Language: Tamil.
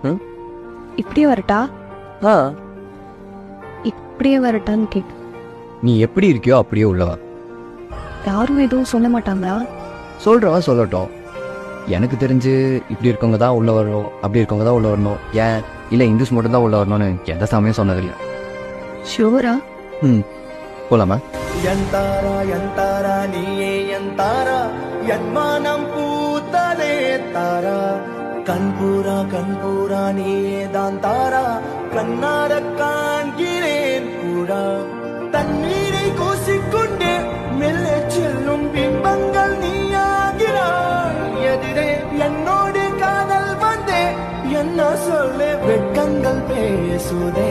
ம்? இப்படியே வரட்டா? ஆ, இப்படியே வரட்டான்னு கேட்க நீ எப்படி இருக்கியோ அப்படியே உள்ளவா. யாரும் எதுவும் சொல்ல மாட்டாங்களா? சொல்றவன் சொல்லட்டும். எனக்கு தெரிஞ்சு இப்படி இருக்கவங்க தான் உள்ள வரணும், அப்படி இருக்கவங்க தான் உள்ள வரணும், ஏன் இல்லை இந்துஸ் மட்டும் தான் உள்ள வரணும்னு எந்த சாமியும் சொன்னதில்லை. ஷூரா? ம், போலாமா? ಎಂತಾರ ನೀಯೇ ಎಂತಾರ ಯನ್ಮಾನಂ பூத்ததே தாரா கண்பூரா நீயே தான் தாரா கண்ணார காண்கிறேன் கூடா தண்ணீரை கூசிக்கொண்டே மெல்ல செல்லும் பிம்பங்கள் நீயாகிறாய் எதிரே என்னோடு காதல் வந்தே என்ன சொல்ல வெட்கங்கள் பேசுதே